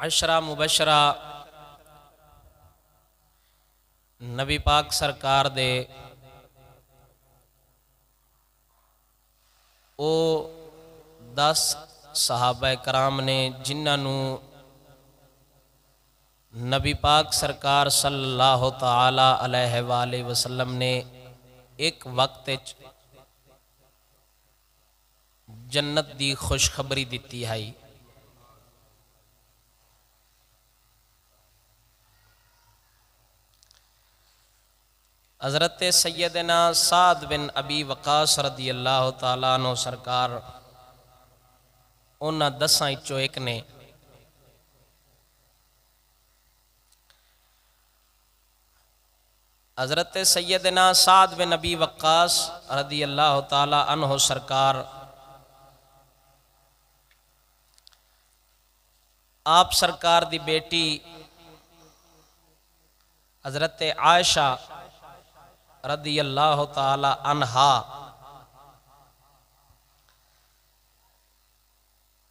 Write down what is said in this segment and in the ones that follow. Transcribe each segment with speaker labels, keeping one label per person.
Speaker 1: عشرہ مبشرہ نبی پاک سرکار دے او 10 صحابہ کرام نے جنہاں نو نبی پاک سرکار صلی اللہ تعالی علیہ وآلہ وسلم نے ایک وقت جنت دی خوشخبری دیتی ہے۔ حضرت سیدنا سعد بن ابی وقاص رضی اللہ تعالیٰ عنہ سرکار انہاں 10 وچوں ایک نے حضرت سیدنا سعد بن ابی وقاص رضی اللہ تعالیٰ عنہ سرکار آپ سرکار دی بیٹی حضرت عائشہ رضی اللہ تعالی عنہا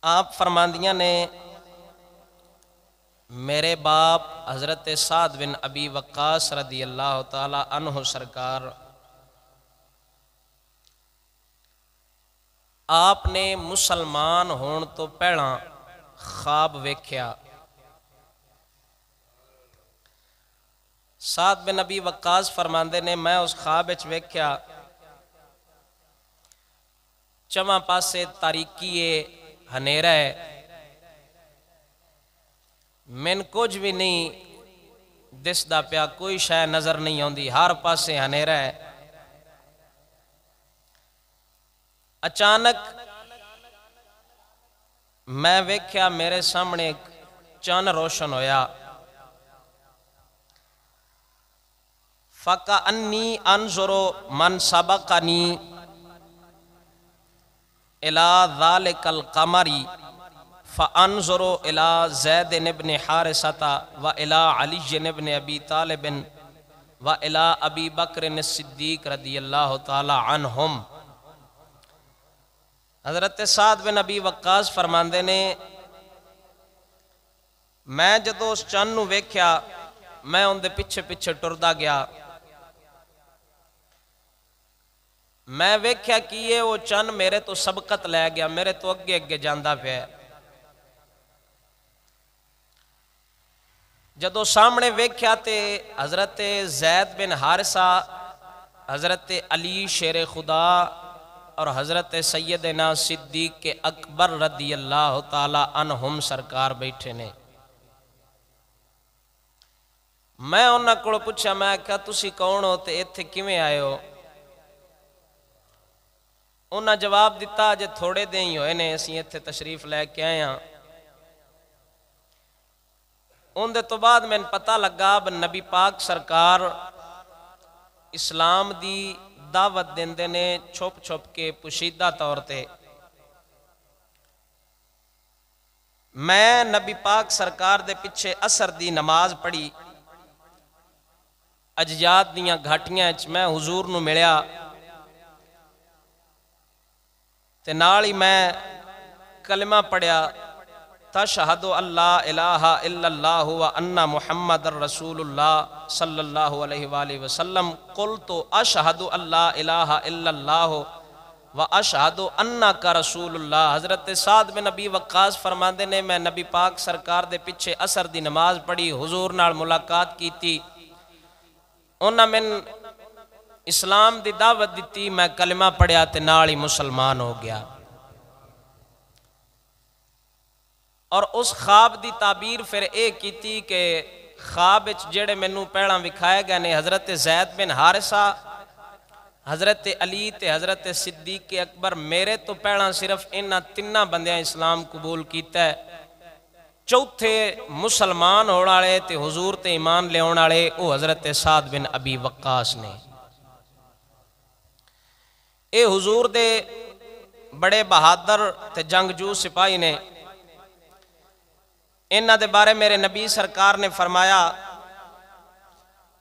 Speaker 1: آپ فرماندیاں نے میرے باپ حضرت سعد بن ابی وقاص رضی اللہ تعالی عنہ سرکار آپ نے مسلمان ہون تو پہلا خواب ویکھیا۔ سعد بن ابی وقاص فرماندے نے میں اس خواب وچ ویکھیا چواں پاسے تاریکی ہنیرا ہے، من کچھ بھی نہیں دسدا پیا، کوئی شے نظر نہیں آندی، ہر پاسے ہنیرا ہے۔ اچانک میں ویکھیا میرے سامنے چن روشن ہویا، فَكَأَنِّي أَنظُرُ مَنْ سَبَقَنِي إِلَى ذَلِكَ الْقَمَرِ فَأَنظُرُ إِلَى زَيْدٍ بْنِ حَارِثَةَ وَإِلَى عَلِيٍّ بْنِ أَبِي طَالِبٍ وَإِلَى أَبِي بَكْرٍ الصِّدِّيقِ رضی اللہ تعالی عنہم۔ حضرت سعد بن ابی وقاص فرماندے نے میں جدو اس چن نو ویکھیا میں ان دے پیچھے پیچھے ٹردا گیا، میں ویکھیا کہ یہ وہ چن میرے تو سبقت لے گیا، میرے تو اگے اگے جاندہ پہ۔ جدو سامنے ویکھیا تے حضرت زید بن حارثہ، حضرت علی شیر خدا اور حضرت سیدنا صدیق کے اکبر رضی اللہ تعالی عنہم سرکار بیٹھے نے۔ میں انہاں کو پوچھا، میں کہا تسی کون ہو تے ایتھے کیویں آئے ہو؟ انہاں جواب دیتا جے تھوڑے دیں ہی ہوئے نے اسی ایتھے تشریف لے کے آئے ہیں۔ ان دے تو بعد میں پتہ لگا اب نبی پاک سرکار اسلام دی دعوت دیندے نے چھپ چھپ کے پوشیدہ طور تے۔ میں نبی پاک سرکار دے پیچھے عصر دی نماز پڑھی، اجیاد دیاں گھاٹیاں میں حضور نو ملیا تے نالی میں کلمہ پڑھیا تشہد اللہ الہ الا اللہ وان محمد الرسول اللہ صلی اللہ علیہ وآلہ وسلم، قلت اشہد اللہ الہ الا اللہ واشہد انک رسول اللہ۔ حضرت سعد بن ابی وقاص فرماندے نے میں نبی پاک سرکار دے پیچھے عصر دی نماز پڑھی، حضور نال ملاقات کی تھی، انہاں میں اسلام دی دعوت دیتی، میں کلمہ پڑھیا تے نال ہی مسلمان ہو گیا۔ اور اس خواب دی تعبیر پھر ایک کی تھی کہ خواب جڑے مینوں پہلا وکھائے گئے نے حضرت زید بن حارثہ، حضرت علی تے حضرت صدیق کے اکبر، میرے تو پہلا صرف انہاں تینہ بندیاں اسلام قبول کیتا ہے، چوتھے مسلمان ہونے والے تے حضور تے ایمان لے ہونے والے او حضرت سعد بن ابی وقاص نے۔ اے حضور دے بڑے بہادر تے جنگجو سپاہی نے، انہاں دے بارے میرے نبی سرکار نے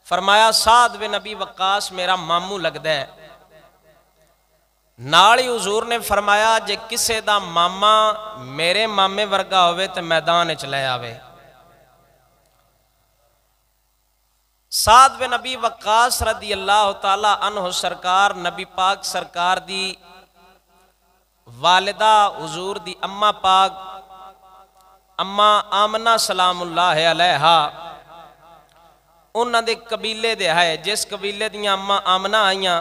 Speaker 1: فرمایا سعد بن ابی وقاص میرا ماموں لگدا ہے۔ نالی حضور نے فرمایا جے کسے دا ماما میرے مامے ورگا ہوئے تے میدان چلے آوے۔ سعد بن نبی وقاص رضی اللہ تعالی عنہ سرکار نبی پاک سرکار دی والدہ حضور دی اما پاک اما آمنہ سلام اللہ علیہا انہاں دے قبیلے دے ہے، جس قبیلے دیاں اما آمنہ آئیاں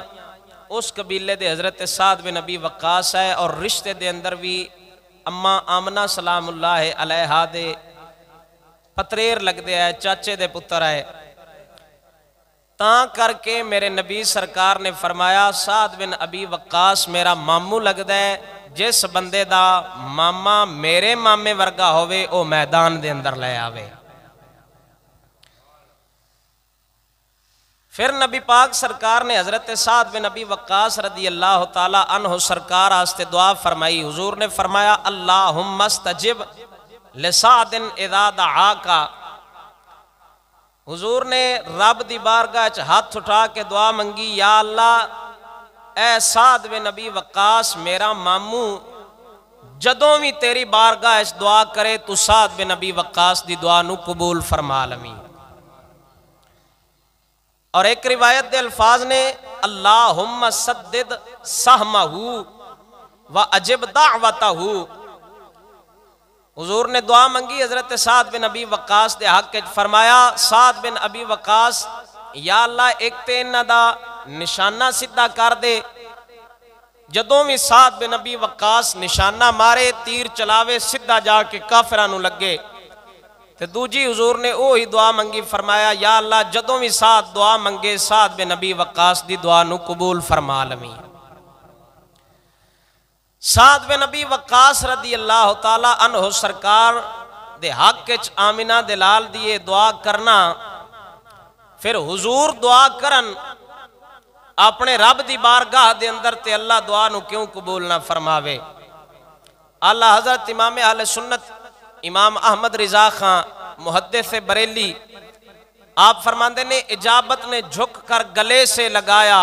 Speaker 1: اس قبیلے دے حضرت سعد بن نبی وقاص ہے، اور رشتے دے اندر بھی اما آمنہ سلام اللہ علیہا دے پتریر لگ دے ہے، چاچے دے پتر ہے۔ تاں کر کے میرے نبی سرکار نے فرمایا سعد بن ابی وقاص میرا ماموں لگ دے، جس بندے دا ماما میرے مامے ورگا ہوئے او میدان دے اندر لے آوے۔ پھر نبی پاک سرکار نے حضرت سعد بن ابی وقاص رضی اللہ تعالی عنہ سرکار آستے دعا فرمائی۔ حضور نے فرمایا اللہم استجب لسعد اذا دعاکا۔ حضور نے رب دی بارگاہ ہاتھ اٹھا کے دعا منگی، یا اللہ اے سعد بن نبی وقاص میرا ماموں جدوں بھی تیری بارگاہ دعا کرے تو سعد بن نبی وقاص دی دعا نو قبول فرما لمی۔ اور ایک روایت دے الفاظ نے اللہم سدد سہمہ و اجب دعوتہ۔ حضور نے دعا منگی حضرت سعد بن ابی وقاص دے حق فرمایا سعد بن ابی وقاص یا اللہ ایک تے انہاں دا نشانہ سدھا کر دے، جدوں بھی سعد بن ابی وقاص نشانہ مارے تیر چلاوے سدھا جا کے کافراں نو لگے، تے دوجی حضور نے اوہی دعا منگی فرمایا یا اللہ جدوں بھی سعد دعا منگے سعد بن ابی وقاص دی دعا نو قبول فرما لمی۔ سعد بن نبی وقاص رضی اللہ تعالی عنہ سرکار دے حق وچ آمنہ دلال دیے دعا کرنا، پھر حضور دعا کرن اپنے رب دی بارگاہ دے اندر تے اللہ دعا نو کیوں قبول نہ فرماوے۔ اللہ حضرت امام اہل سنت امام احمد رضا خان محدث بریلی آپ فرماندے نے اجابت نے جھک کر گلے سے لگایا،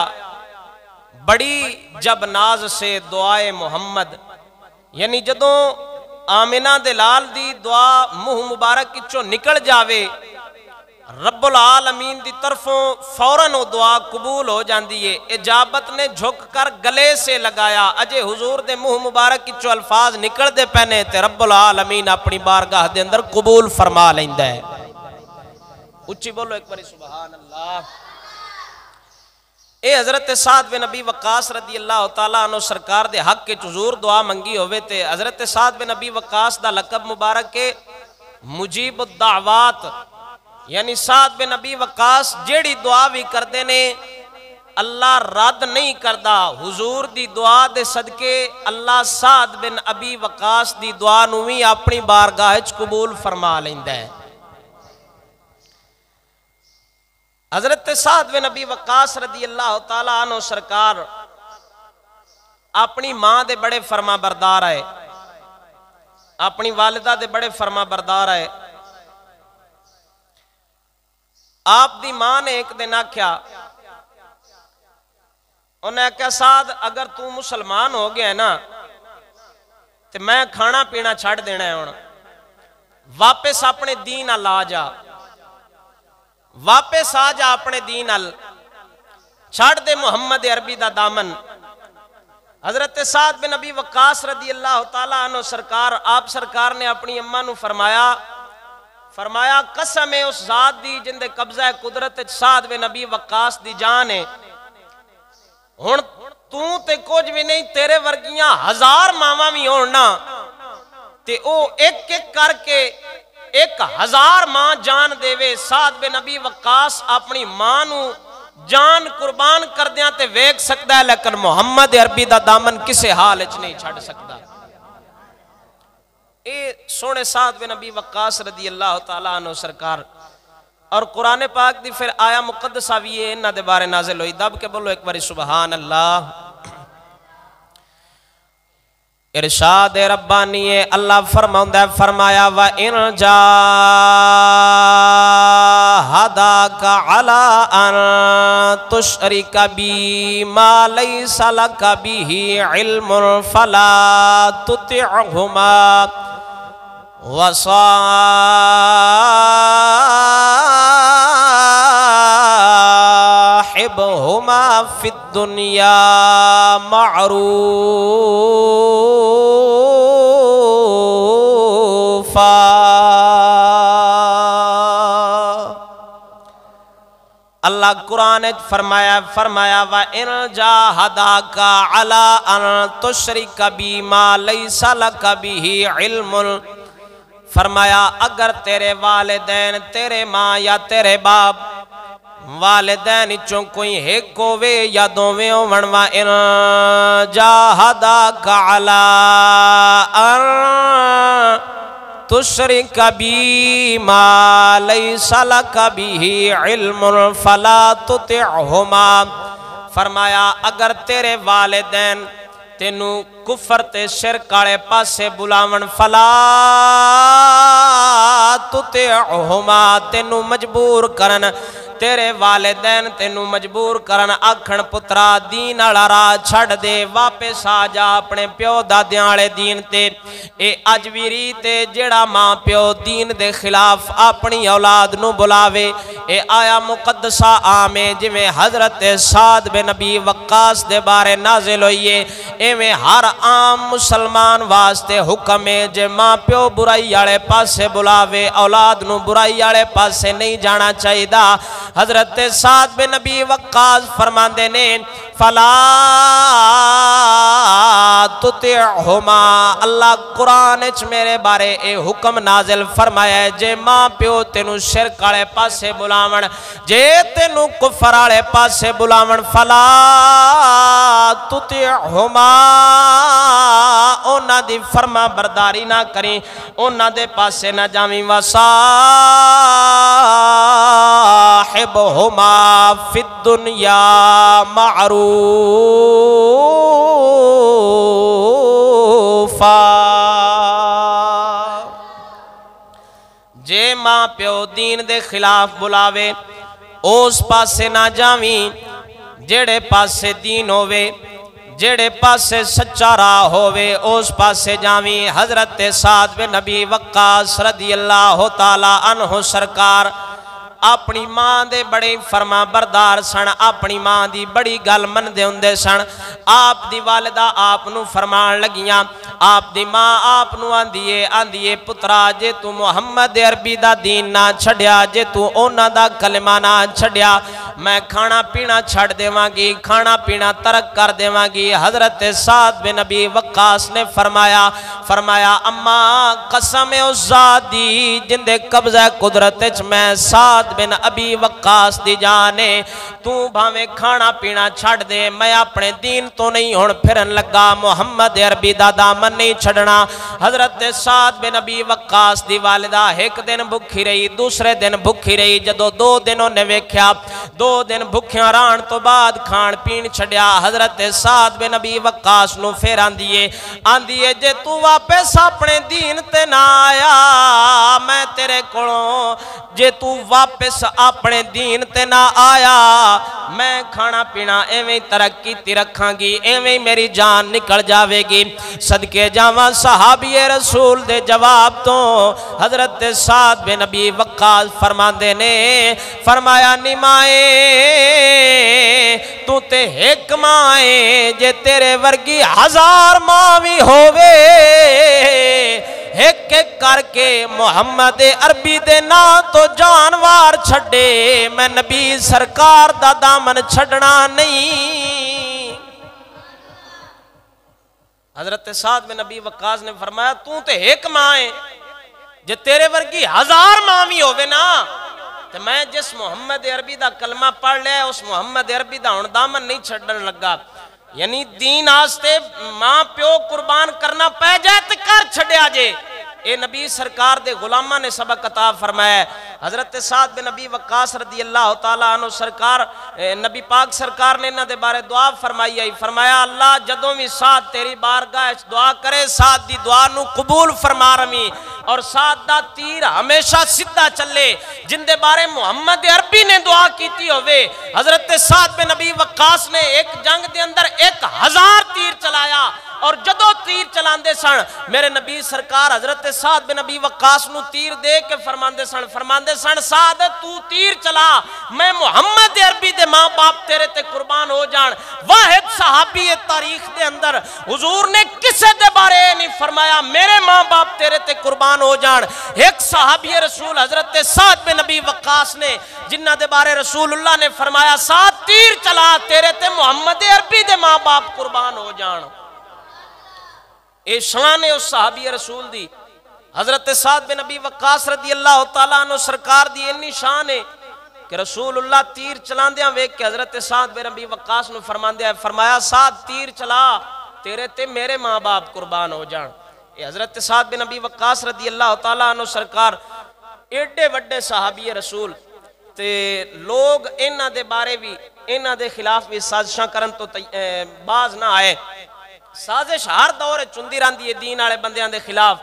Speaker 1: بڑی جب ناز سے دعائے محمد، یعنی جدوں آمنہ دلال دی دعا منہ مبارک کچھو نکل جاوے رب العالمین دی طرفوں فوراً وہ دعا قبول ہو جاندی ہے۔ اجابت نے جھک کر گلے سے لگایا، اجے حضور دے منہ مبارک کچھو الفاظ نکل دے پہنے تے رب العالمین اپنی بارگاہ دے اندر قبول فرما لیندہ ہے۔ اچھی بولو ایک باری سبحان اللہ۔ اے حضرت سعد بن نبی وقاص رضی اللہ تعالیٰ عنہ سرکار دے حق کے حضور دعا منگی ہوئے تے حضرت سعد بن نبی وقاص دا لقب مبارک کے مجیب الدعوات، یعنی سعد بن نبی وقاص جیڑی دعا بھی کردے نے اللہ رد نہیں کردہ۔ حضور دی دعا دے صدقے اللہ سعد بن نبی وقاص دی دعا نوی اپنی بارگاہ قبول فرما لیندہ ہے۔ حضرت سعد بن نبی وقاص رضی اللہ تعالیٰ عنہ سرکار اپنی ماں دے بڑے فرما بردار ہے، اپنی والدہ دے بڑے فرما بردار ہے۔ آپ دی ماں نے ایک دن آکھیا، انہیں کہا سعد اگر تو مسلمان ہو گیا ہے نا تو میں کھانا پینا چھاڑ دینا ہے، واپس اپنے دین ال آ جا، واپس آ جا اپنے دین ال، چھاڑ دے محمد عربی دا دامن۔ حضرت سعد بن نبی وقاص رضی اللہ تعالیٰ عنہ سرکار آپ سرکار نے اپنی اماں نو فرمایا قسم ہے اس ذات دی جن دے قبضہ قدرت سعد بن نبی وقاص دی جان ہے، ہن تو تے کچھ بھی نہیں، تیرے ورگیاں ہزار ماما بھی ہونا تے او ایک ایک کر کے 1000 ماں جان دے وے۔ سعد بن نبی وقاص اپنی ماں نو جان قربان کر دیاں تے ویک سکتا ہے، لیکن محمد عربی دا دامن کسے حال اچ نہیں چھڑ سکتا۔ اے سونے سعد بن نبی وقاص رضی اللہ تعالیٰ عنہ سرکار، اور قرآن پاک دی پھر آیا مقدسہ بھی ہے انہاں دے بارے نازل ہوئی، دب کے بولو ایک باری سبحان اللہ۔ ارشاد ربانی ہے اللہ فرماؤں ہے فرمایا وَإِن جَاهَدَاكَ عَلَىٰ أَن تُشْرِكَ بِي مَا لَيْسَ لَكَ بِهِ عِلْمٌ فَلَا تُطِعْهُمَا وَصَاحِبْهُمَا الدنیا معروفا۔ اللہ قرآن فرمایا وَإِنْ جَاهَدَاكَ عَلَىٰ أَن تُشْرِكَ بِي مَا لَيْسَ لَكَ بِهِ عِلْمٌ، فرمایا اگر تیرے والدین، تیرے ماں یا تیرے باپ، والدین چوں کوئی ایک ہووے یا دوویں ہون، وَإِنْ جَاهَدَاكَ عَلَىٰ أَن تشرک بی ما لیس لک بہ علم فلا تطعہما، فرمایا اگر تیرے والدین تینو کفر تے شرک والے پاسے بلاون، فلا تطعہما، تینو مجبور کرن، تیرے والدین تینو مجبور کرن، آکھن پترا دین والا راہ چھڑ دے، واپس آ جا اپنے پیو دادیاں والے دین تے۔ اے اج وی ریت ہے جیڑا ماں پیو دین دے خلاف اپنی اولاد نو بلاوے، اے آیا مقدسہ عام ہے جویں حضرت سعد بن ابی وقاص دے بارے نازل ہوئیے، ایویں ہر عام مسلمان واسطے حکم ہے جے ماں پیو برائی والے پاسے بلاوے، اولاد نو برائی والے پاسے نہیں جانا چاہیے۔ حضرت سعد بن ابی وقاص فرماندے نے فلا تطعہما، اللہ قرآن چ میرے بارے اے حکم نازل فرمایا ہے جے ماں پیو تینو شرک والے پاسے بلاون، جے تینو کفر والے پاسے بلاون، فلا تطعہما، اونا دی فرما برداری نہ کریں، اونا دے پاسے نہ جاویں، وصاحبہما فی الدنیا معروفا، جے ماں پیو دین دے خلاف بلاوے اس پاسے نہ جاویں، جیڑے پاسے دین ہووے، جیڑے پاسے سچا راہ ہووے اس پاسے جاویں۔ حضرت سعد بن ابی وقاص رضی اللہ تعالی عنہ سرکار اپنی ماں دے بڑے فرما بردار سن، اپنی ماں دی بڑی گل من دے ہوندے سن۔ آپ دی والدہ آپ نو فرمان لگیاں، آپ دی ماں آپ نو آندیے پترا جے تو محمد عربی دا دین نہ چھڑیا، جے تو اونا دا کلمہ نہ چھڑیا، میں کھانا پینا چھڑ دیواں گی، کھانا پینا ترک کر دیواں گی۔ حضرت سعد بن ابی وقاص نے فرمایا اما قسم اس ذات دی جندے قبضہ قدرت وچ میں سعد بن ابی وقاص دی جانے، تو بھاویں کھانا پینا چھڑ دے، میں اپنے دین تو نہیں ہون پھرن لگا، محمد عربی دا دامن نہیں چھڑنا۔ حضرت سعد بن ابی وقاص دی والدہ ایک دن بھکھی رہی، دوسرے دن بھکھی رہی، جدو 2 دنوں نے ویکھیا 2 دن بھکھیاں رہن تو بعد کھان پین چھڑیا، حضرت سعد بن ابی وقاص نو پھر آندیے جے تو واپس اپنے دین تے نہ آیا، میں تیرے کولوں، جے تو واپس اپنے دین تے نہ آیا، میں کھانا پینا ایویں ترقی تی رکھاں گی، ایویں میری جان نکل جاوے گی۔ صدقے جاواں صحابی رسول دے جواب تو حضرت سعد بن ابی وقاص فرماندے نے فرمایا نمائے تو تے ایک مائے، جے تیرے ورگی 1000 ماں بھی ہووے، ایک ایک کر کے محمد عربی دے نا تو جانوار چھڑے، میں نبی سرکار دا دامن چھڑنا نہیں۔ حضرت سعد بن ابی وقاص نے فرمایا تو تے ایک ماں ہے، جے تیرے ورگی 1000 ماں بھی ہووے نا، تو میں جس محمد عربی دا کلمہ پڑھ لے اس محمد عربی دا ہن دامن نہیں چھڑن لگا۔ یعنی دین آستے ماں پیو قربان کرنا پہ جائے تے کر چھڑیا جے، اے نبی سرکار دے غلامہ نے سبق عطا فرمایا ہے۔ حضرت سعد بن ابی وقاص رضی اللہ تعالیٰ عنہ سرکار، نبی پاک سرکار نے انہاں دے بارے دعا فرمائی ہے، فرمایا اللہ جدوں بھی سعد تیری بارگاہ دعا کرے، سعد دی دعا نو قبول فرما رمی، اور سعد دا تیر ہمیشہ سدھا چلے، جن دے بارے محمد عربی نے دعا کیتی ہوئے۔ حضرت سعد بن ابی وقاص نے ایک جنگ دے اندر 1000 تیر چلایا، اور جدو تیر چلاندے سن میرے نبی سرکار حضرت سعد بن ابی وقاص نو تیر دے کے فرماندے فرماندے سن سعد تو تیر چلا میں محمد عربی دے ماں باپ تیرے تے قربان ہو جان. واحد صحابی تاریخ دے اندر حضور نے کسے دے بارے نہیں فرمایا میرے ماں باپ تیرے تے قربان ہو جان. ایک صحابی رسول حضرت سعد بن نبی وقاص نے جنہ دے بارے رسول اللہ نے فرمایا سعد تیر چلا تیرے تے محمد عربی دے ماں باپ قربان ہو جان. اے شان ہے اس صحابی رسول دی. حضرت سعد بن نبی وقاص رضی اللہ تعالیٰ عنہ سرکار دی انی شان ہے کہ رسول اللہ تیر چلاندیاں ویکھ کے حضرت سعد بن نبی وقاص نو فرماندے ہیں فرمایا سعد تیر چلا تیرے تے میرے ماں باپ قربان ہو جان. اے حضرت سعد بن نبی وقاص رضی اللہ تعالیٰ عنہ سرکار ایڈے وڈے صحابی رسول تے لوگ انہاں دے بارے بھی انہاں دے خلاف بھی سازشاں کرن تو باز نہ آئے. سازش ہر دور چندی راندی ہے دین والے بندیاں دے خلاف.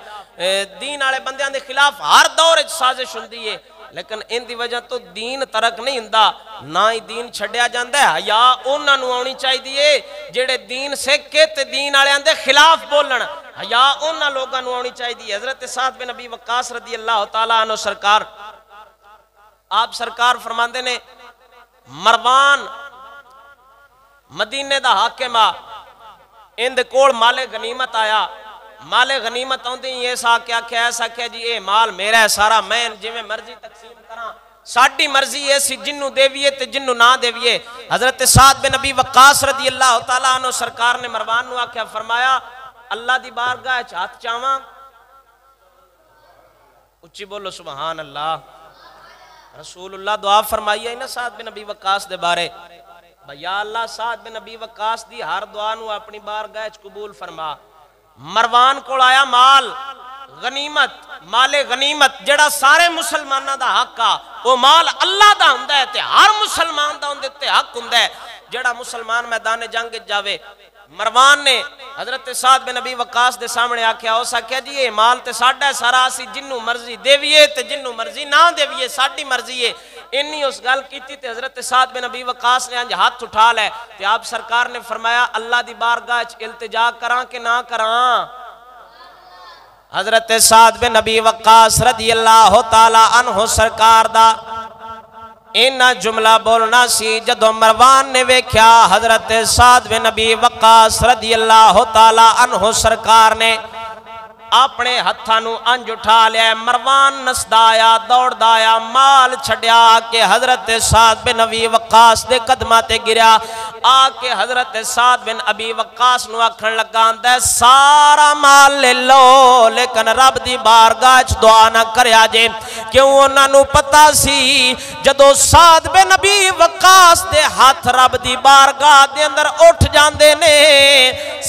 Speaker 1: دین والے بندیاں دے خلاف ہر دور سازش ہوندی ہے لیکن ان دی وجہ تو دین ترک نہیں ہوندا نہ ہی دین چھڈیا جاندا ہے. حیا انہاں نوں آنی چاہیے جڑے دین سکھ کے تے دین والےاں دے خلاف بولن. حیا انہاں لوگاں نوں آنی چاہیے. حضرت سعد بن نبی وقاص رضی اللہ تعالیٰ عنہ سرکار آپ سرکار فرماندے نے مروان مدینے دا حاکم آ ان دے کول مال غنیمت آیا. مال غنیمت آندی ایسا کیا ایسا کیا جی اے مال میرا ہے سارا میں جویں مرضی تقسیم کراں ساڈی مرضی ایسی جنوں دیویے تے جنوں نہ دیویے. حضرت سعد بن نبی وقاص رضی اللہ تعالیٰ عنہ سرکار نے مروان نو آکھیا فرمایا اللہ دی بارگاہ وچ ہاتھ چاواں. اچھی بولو سبحان اللہ. رسول اللہ دعا فرمائی ہے نا سعد بن نبی وقاص دے بارے یا اللہ سعد بن نبی وقاص دی ہر دعا نو اپنی بارگاہ وچ قبول فرما. مروان کول آیا مال غنیمت مال غنیمت جڑا سارے مسلماناں دا حق آ وہ مال اللہ دا ہوندا ہے تے ہر مسلمان دا اون دے تے حق ہوندا ہے جڑا مسلمان میدان جنگ جاوے. مروان نے حضرت سعد بن نبی وقاص دے سامنے آکھیا ہو سکیا جی یہ مال تے ساڈا ہے سارا اسی جنوں مرضی دیویے تے جنوں مرضی نہ دیویے ساڈی مرضی ہے. انی اس گل کیتی تے حضرت سعد بن نبی وقاص نے انج ہاتھ اٹھا لے تے آپ سرکار نے فرمایا اللہ دی بارگاہ وچ التجا کراں کہ نہ کراں. حضرت سعد بن نبی وقاص رضی اللہ تعالی عنہ سرکار دا اینا جملہ بولنا سی جدو مروان نے ویکھیا حضرت سعد بن نبی وقاص رضی اللہ تعالی عنہ سرکار نے اپنے ہتھانو انج اٹھا لیا. مروان نسدا آیا دوڑدا آیا مال چھڈیا کہ حضرت سعد بن نبی وقاص دے قدماں تے گریا آ کے حضرت سعد بن ابی وقاص نو آکھن لگا آندا سارا مال لے لو لیکن رب دی بارگاہ وچ دعا نہ کریا جے. کیوں انہاں نو پتہ سی جدو سعد بن نبی وقاص دے ہاتھ رب دی بارگاہ دے اندر اٹھ جاندے نے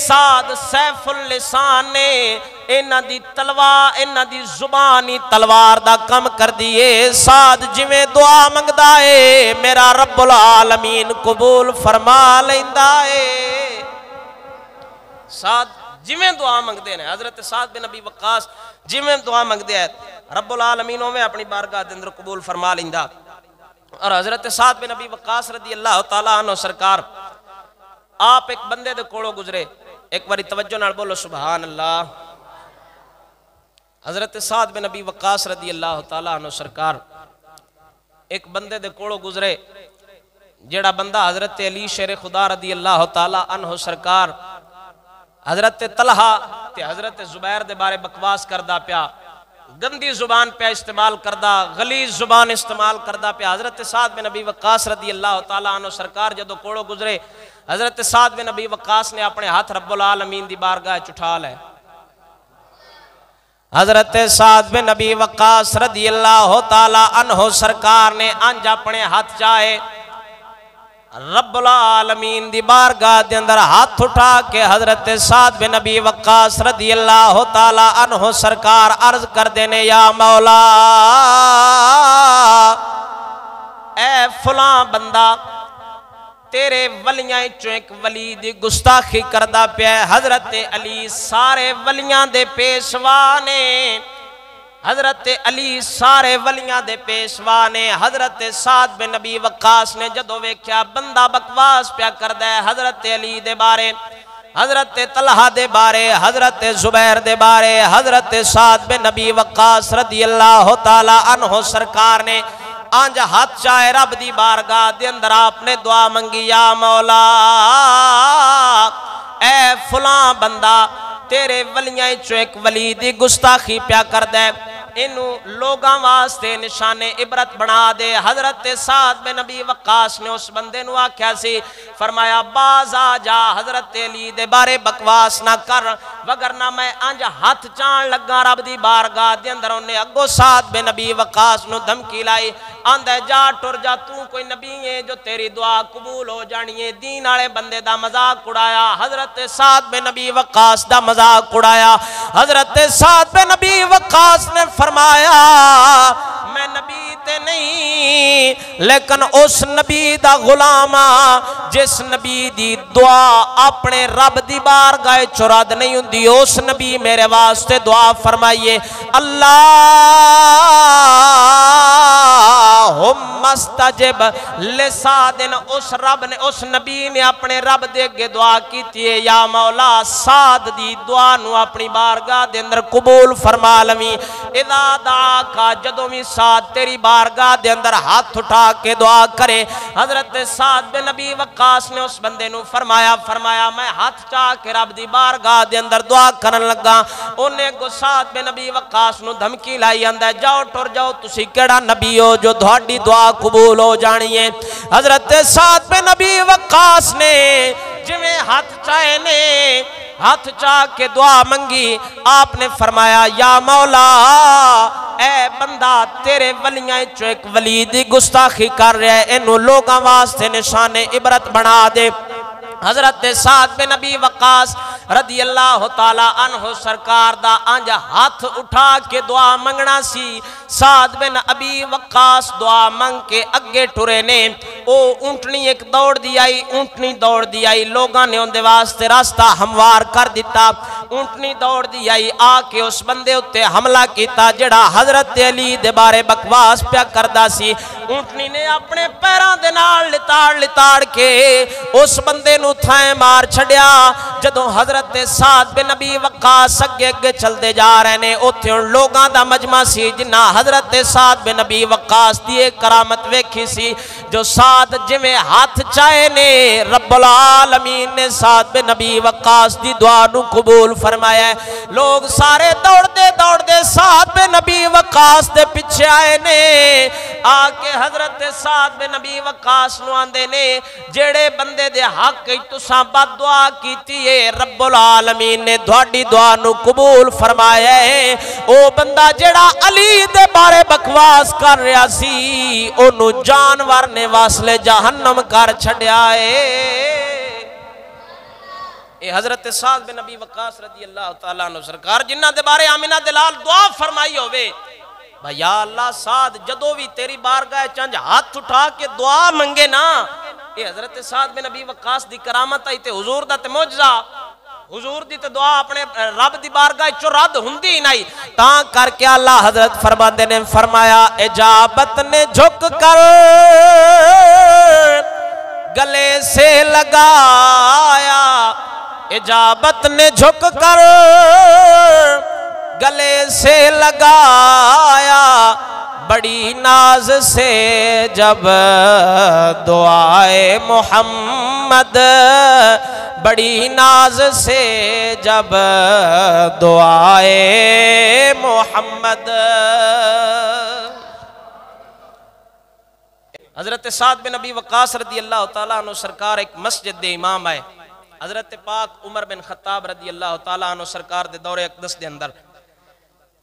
Speaker 1: سعد سیف اللسان نے انہ دی تلوار انہ دی زبانی تلوار دا کم کر دیئے. سعد جویں دعا منگدا ہے میرا رب العالمین قبول فرما لیندا ہے. سعد جویں دعا منگدے نے حضرت سعد بن نبی وقاص جویں دعا منگدے ہیں رب العالمین اوویں اپنی بارگاہ دے اندر قبول فرما لیندا. اور حضرت سعد بن نبی وقاص رضی اللہ تعالیٰ عنہ سرکار آپ ایک بندے دے کولوں گزرے. ایک باری توجہ نال بولو سبحان اللہ. حضرت سعد بن نبی وقاص رضی اللہ تعالیٰ عنہ سرکار ایک بندے دے کولوں گزرے جڑا بندہ حضرت علی شیر خدا رضی اللہ تعالیٰ عنہ سرکار حضرت طلحہ تے حضرت زبیر دے بارے بکواس کردہ پیا گندی زبان پہ استعمال کردہ غلیظ زبان استعمال کردہ پیا. حضرت سعد بن نبی وقاص رضی اللہ تعالیٰ عنہ سرکار جدو کولوں گزرے حضرت سعد بن نبی وقاص نے اپنے ہاتھ رب العالمین دی بارگاہ چٹھا لے. حضرت سعد بن نبی وقاص رضی اللہ تعالی عنہ سرکار نے انج اپنے ہاتھ چاہے رب العالمین دی بارگاہ دے اندر ہاتھ اٹھا کے حضرت سعد بن نبی وقاص رضی اللہ تعالی عنہ سرکار عرض کر دینے یا مولا اے فلاں بندہ تیرے ولیاں چوں ایک ولی دی گستاخی کردہ پیا. حضرت علی سارے ولیاں دے پیشوا نے حضرت علی سارے ولیاں دے پیشوا نے. حضرت سعد بن نبی وقاص نے جدو ویکھیا بندہ بکواس پیا کردہ ہے حضرت علی دے بارے حضرت طلحہ دے بارے، حضرت زبیر دے بارے، حضرت سعد بن نبی وقاص رضی اللہ تعالی عنہ سرکار نے آنج ہاتھ چاہے رب دی بارگاہ دے اندر آپ نے دعا منگی، یا مولا اے فلاں بندہ تیرے ولیاں چو ایک ولی دی گستاخی پیا کر دے، انہوں لوگاں واسطے نشان عبرت بنا دے۔ حضرت سعد بن نبی وقاص نے اس بندے نو آکھیا سی، فرمایا باز آ جا، حضرت علی دے بارے بکواس نہ کر، وگرنہ میں انج ہاتھ چان لگا رب دی بارگاہ دے اندر۔ انہیں اگو سعد بن نبی وقاص نو دھمکی لائی، آندے جا ٹر جا، تو کوئی نبی ہے جو تیری دعا قبول ہو جانی ہے۔ دین والے بندے دا مذاق اڑایا، حضرت سعد بن نبی وقاص دا مذاق اڑایا۔ حضرت سعد بن نبی وقاص نے فرمایا میں نبی تے نہیں لیکن اس نبی دا غلام جس نبی دی دعا اپنے رب دی بارگاہ چراد نہیں ہوندی، اس نبی میرے واسطے دعا فرمائیے، اللہم استجب لسعدن۔ اس رب نے، اس نبی نے اپنے رب دے کے دعا کی تھی، یا مولا سعد دی دعا نو اپنی بارگاہ دے اندر قبول فرما لویں۔ اذا دعاکا جدوں بھی سعد تیری بارگاہ دے اندر ہاتھ اٹھا کے دعا کرے، حضرت سعد بن نبی وقاص نے اس بندے نو فرمایا میں ہاتھ چاہ کے رب دی بارگاہ دے اندر دعا کرن لگا۔ انہیں کو سعد بن نبی وقاص نو دھمکی لائی، اندہ جاؤ ٹر جاؤ، تسی کیڑا نبی ہو جو دھاڑی دعا قبول ہو جانی ہے۔ حضرت سعد بن نبی وقاص نے جویں ہاتھ چاہے نے ہاتھ چاہ کے دعا منگی، آپ نے فرمایا یا مولا اے بندہ تیرے ولیاں چو ایک ولی دی گستاخی کر رہے ہیں، انہوں لوگاں واسطے نشان عبرت بنا دے۔ حضرت سعد بن نبی وقاص رضی اللہ تعالی عنہ سرکار دا آنج ہاتھ اٹھا کے دعا منگنا سی۔ سعد بن نبی وقاص دعا منگ کے اگے ٹرے نے، او اونٹنی ایک دوڑ دی آئی، اونٹنی دوڑ دی آئی، لوگاں نے ان دے واسطے راستہ ہموار کر دیتا۔ اونٹنی دوڑ دی آئی، آ کے اس بندے اتے حملہ کیتا جڑا حضرت علی دے بارے بکواس پیا کردہ سی۔ اونٹنی نے اپنے پیران دے نال لتاڑ کے اس بندے نو تھائیں مار چھڑیا۔ جدوں حضرت سعد بن نبی وقاص اگے چل دے جا رہے نے، اوتھے ان لوگاں دا مجمع سی جنہ حضرت سعد بن نبی وقاص دی ایک کرامت ویکھی سی، جو سعد جویں ہاتھ چاہے نے رب العالمین نے سعد بن نبی وقاص دی دعا نو قبول فرمایا ہے۔ لوگ سارے دوڑ دے سعد بن نبی وقاص دے پیچھے آئے نے، آکے حضرت سعد بن نبی وقاص نو آندے نے جیڑے بندے دے حق تساں بد دعا کیتی ہے رب العالمین نے دھاڑی دعا نو قبول فرمایا ہے۔ او بندہ جیڑا علی دے بارے بکواس کر رہا سی انہوں جانور نے واصلے جہنم کر چھڑیا ہے۔ اے حضرت سعد بن نبی وقاص رضی اللہ تعالیٰ عنہ سرکار جنہ دے بارے آمینہ دلال دعا فرمائی ہوئے، بھائی یا اللہ سعد جدو بھی تیری بارگاہ چنج ہاتھ اٹھا کے دعا منگے نا، اے حضرت سعد بن نبی وقاص دی کرامت آئی تے حضور دا تے معجزہ، حضور دی تے دعا اپنے رب دی بارگاہ چو رد ہندی نہیں، تاں کر کے اللہ حضرت فرماندے نے فرمایا اجابت نے جھک کر گلے سے لگایا، اجابت نے جھک کر گلے سے لگایا، بڑی ناز سے جب دعائے محمد، بڑی ناز سے جب دعائے محمد۔ حضرت سعد بن نبی وقاص رضی اللہ تعالیٰ عنہ سرکار ایک مسجد دے امام آئے، حضرت پاک عمر بن خطاب رضی اللہ تعالیٰ عنہ سرکار دے دور اقدس دے اندر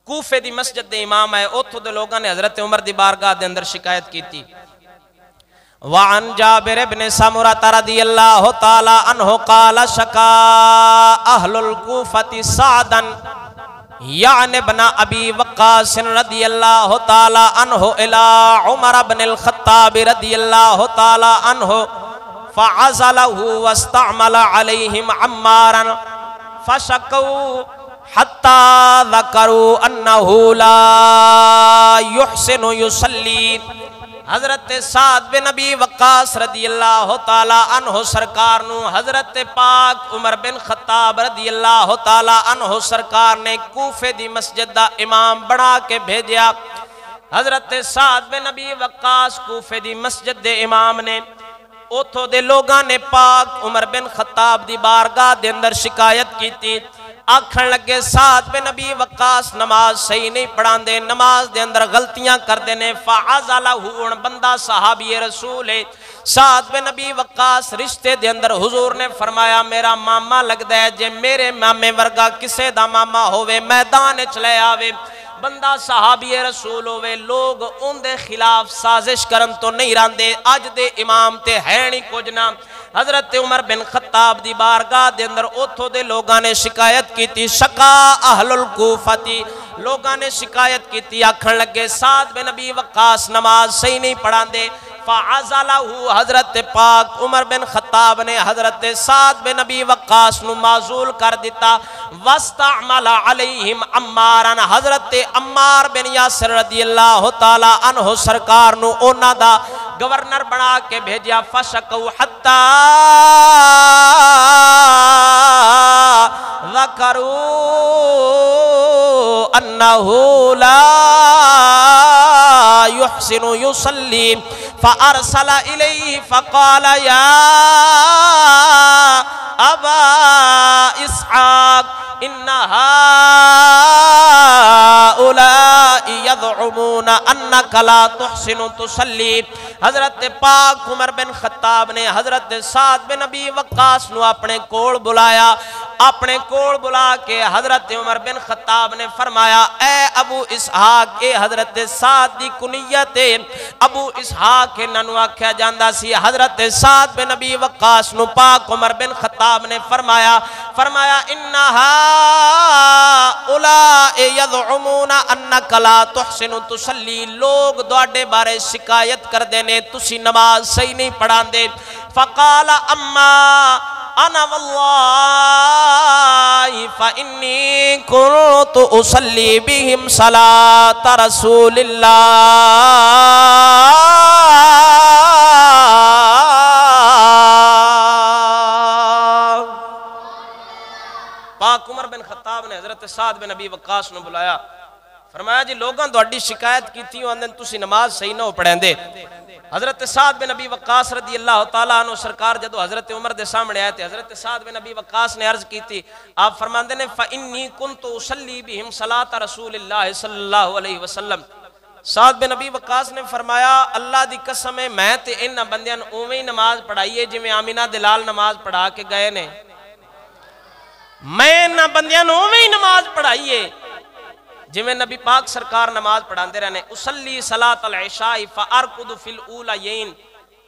Speaker 1: کوفے دی مسجد دے امام آئے، اوتھو دے لوگاں نے حضرت عمر دی بارگاہ دے اندر شکایت کی تھی۔ وعن جابر بن سمرہ رضی اللہ تعالیٰ عنہ قال شکا اہل الکوفة سعدا یعنی ابن ابی وقاص رضی اللہ تعالیٰ عنہ الى عمر بن الخطاب رضی اللہ تعالیٰ عنہ فعزلہ واستعمل علیہم عمارا فشکو حتی ذکروا انہو لا یحسن یصلی۔ حضرت سعد بن نبی وقاص رضی اللہ تعالی عنہ سرکار نو حضرت پاک عمر بن خطاب رضی اللہ تعالی عنہ سرکار نے کوفے دی مسجد دا امام بنا کے بھیجیا۔ حضرت سعد بن نبی وقاص کوفے دی مسجد دے امام نے اوتھوں دے لوگاں نے پاک عمر بن خطاب دی بارگاہ دے اندر شکایت کی تھی، آکھن لگے سعد بن نبی وقاص نماز صحیح نہیں پڑھان دے، نماز دے اندر غلطیاں کر دینے۔ فعزلہ ہون بندہ صحابی رسول ہے سعد بن نبی وقاص رشتے دے اندر حضور نے فرمایا میرا ماما لگ دے، جے میرے مامے ورگا کسے دا ماما ہوئے میدان چلے آوے، بندہ صحابی رسول ہوئے، لوگ ان دے خلاف سازش کرن تو نہیں راندے، آج دے امام تے ہے نہیں کچھ نہ۔ حضرت عمر بن خطاب دی بارگاہ دے اندر اوتھو دے لوگاں نے شکایت کی تھی، شکا اہل الکوفتی، لوگاں نے شکایت کی تھی، آکھن لگے سعد بن نبی وقاص نماز صحیح نہیں پڑھان دے۔ فعزلہ حضرت پاک عمر بن خطاب نے حضرت سعد بن نبی وقاص نو معزول کر دیتا۔ واستعمل علیہم عمارن، حضرت عمار بن یاسر رضی اللہ تعالی عنہ سرکار نو اونا دا گورنر بنا کے بھیجیا۔ فشکو حتی ذکروا انہو لا يحسن يصلي فأرسل إليه فقال يا أبا إسحاق إن هؤلاء يزعمون أنك لا تحسن تصلي۔ حضرت پاک عمر بن خطاب نے حضرت سعد بن نبی وقاص نو اپنے کول بلایا، اپنے کول بلا کے حضرت عمر بن خطاب نے فرمایا اے ابو اسحاق، اے حضرت سعد دی کنیت ابو اسحاق ننو آکھیا جاندہ سی۔ حضرت سعد بن نبی وقاص نو پاک عمر بن خطاب نے فرمایا انہا اولاء یدعمون انک لا تحسن تصلی، لوگ دوڑے بارے شکایت کر دینے تسی نماز صحیح نہیں پڑھان دے۔ فقال اما انا واللہ فانی کنت اصلی بہم صلاة رسول اللہ۔ پاک عمر بن خطاب نے حضرت سعد بن نبی وقاص نے بلایا، فرمایا جی لوگاں دوڑی شکایت کی تھی اندن تسی نماز صحیح نہ ہو پڑھیں دے۔ حضرت سعد بن نبی وقاص رضی اللہ تعالیٰ عنہ سرکار جدو حضرت عمر دے سامنے آئے تھے، حضرت سعد بن نبی وقاص نے عرض کی تھی، آپ فرماندے نے فَإِنِّي كُنْتُ أُصَلِّي بِهِمْ صَلَاةَ رَسُولِ اللَّهِ صلی اللہ علیہ وسلم۔ سعد بن نبی وقاص نے فرمایا اللہ دی قسم ہے میں تے ان بندیاں اوویں نماز پڑھائیے جویں آمینہ دلال نماز پڑھا کے گئے نے، میں ان بندیاں اوویں نماز پڑھائیے جویں نبی پاک سرکار نماز پڑھاندے رہنے۔ اصلی صلاۃ العشاء فارقد فی الاولین،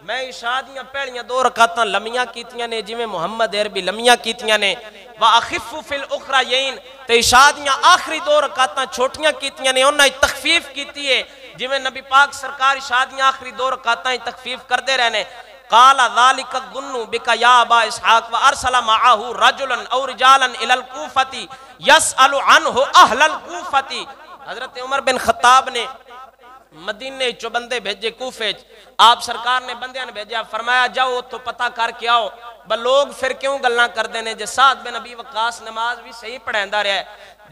Speaker 1: میں عشاء دیاں پہلیاں دو رکعتاں لمیاں کیتیاں نے جویں محمد عربی لمیاں کیتیاں نے، واخف فی الاخرین تے عشاء دیاں آخری دو رکعتاں چھوٹیاں کیتیاں نے انہاں تخفیف کیتی ہے جویں نبی پاک سرکار عشاء دیاں آخری دو رکعتاں تخفیف کردے رہنے۔ قال ذلك الظن بك يا ابا اسحاق وارسل معه رجلا او رجالا الى الكوفه يسأل عنه اہل الكوفه۔ حضرت عمر بن خطاب نے مدینے چو بندے بھیجے کوفے، آپ سرکار نے بندیاں نے بھیجا، فرمایا جاؤ تو پتہ کر کے آؤ لوگ پھر کیوں گلاں کر دینے جے سعد بن نبی وقاص نماز بھی صحیح پڑھیندا رہا ہے،